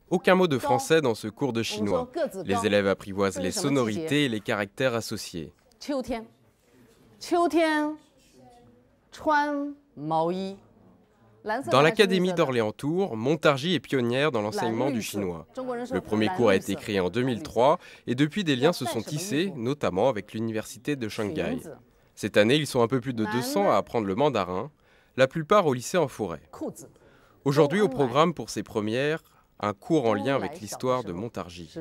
Aucun mot de français dans ce cours de chinois. Les élèves apprivoisent les sonorités et les caractères associés. Dans l'Académie d'Orléans-Tours, Montargis est pionnière dans l'enseignement du chinois. Le premier cours a été créé en 2003 et depuis des liens se sont tissés, notamment avec l'université de Shanghai. Cette année, ils sont un peu plus de 200 à apprendre le mandarin, la plupart au lycée en forêt. Aujourd'hui, au programme pour ces premières, un cours en lien avec l'histoire de Montargis.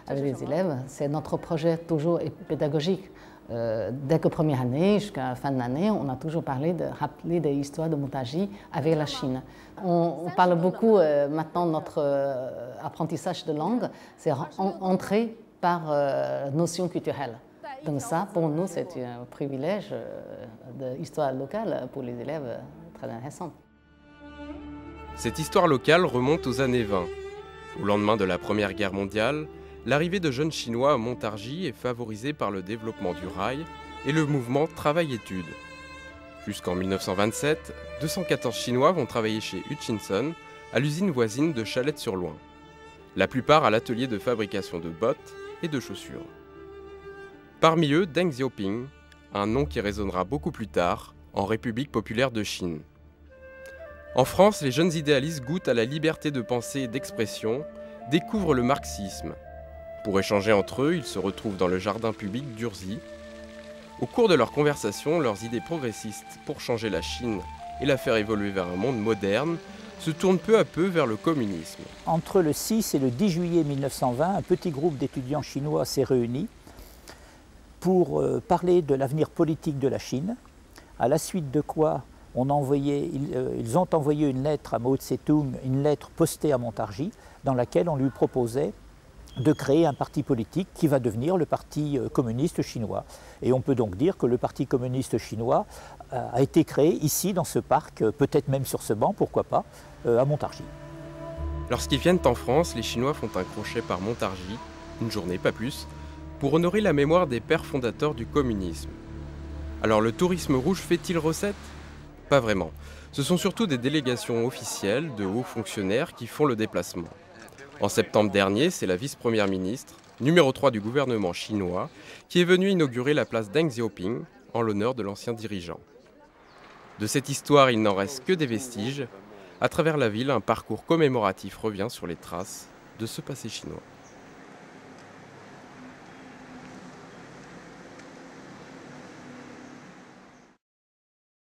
Avec les élèves, c'est notre projet toujours pédagogique. Dès que première année jusqu'à la fin de l'année, on a toujours parlé de rappeler des histoires de Montargis avec la Chine. On parle beaucoup maintenant, notre apprentissage de langue, c'est entrer par notion culturelle. Donc ça, pour nous, c'est un privilège de l'histoire locale pour les élèves très intéressant. Cette histoire locale remonte aux années 20. Au lendemain de la Première Guerre mondiale, l'arrivée de jeunes Chinois à Montargis est favorisée par le développement du rail et le mouvement Travail-Études. Jusqu'en 1927, 214 Chinois vont travailler chez Hutchinson, à l'usine voisine de Chalette-sur-Loing. La plupart à l'atelier de fabrication de bottes et de chaussures. Parmi eux, Deng Xiaoping, un nom qui résonnera beaucoup plus tard, en République populaire de Chine. En France, les jeunes idéalistes goûtent à la liberté de pensée et d'expression, découvrent le marxisme. Pour échanger entre eux, ils se retrouvent dans le jardin public d'Urzy. Au cours de leur conversation, leurs idées progressistes pour changer la Chine et la faire évoluer vers un monde moderne se tournent peu à peu vers le communisme. Entre le 6 et le 10 juillet 1920, un petit groupe d'étudiants chinois s'est réuni pour parler de l'avenir politique de la Chine, à la suite de quoi ils ont envoyé une lettre à Mao Tse-tung, une lettre postée à Montargis, dans laquelle on lui proposait de créer un parti politique qui va devenir le Parti communiste chinois. Et on peut donc dire que le Parti communiste chinois a été créé ici, dans ce parc, peut-être même sur ce banc, pourquoi pas, à Montargis. Lorsqu'ils viennent en France, les Chinois font un crochet par Montargis, une journée, pas plus, pour honorer la mémoire des pères fondateurs du communisme. Alors le tourisme rouge fait-il recette? Pas vraiment. Ce sont surtout des délégations officielles de hauts fonctionnaires qui font le déplacement. En septembre dernier, c'est la vice-première ministre, numéro 3 du gouvernement chinois, qui est venue inaugurer la place Deng Xiaoping en l'honneur de l'ancien dirigeant. De cette histoire, il n'en reste que des vestiges. À travers la ville, un parcours commémoratif revient sur les traces de ce passé chinois.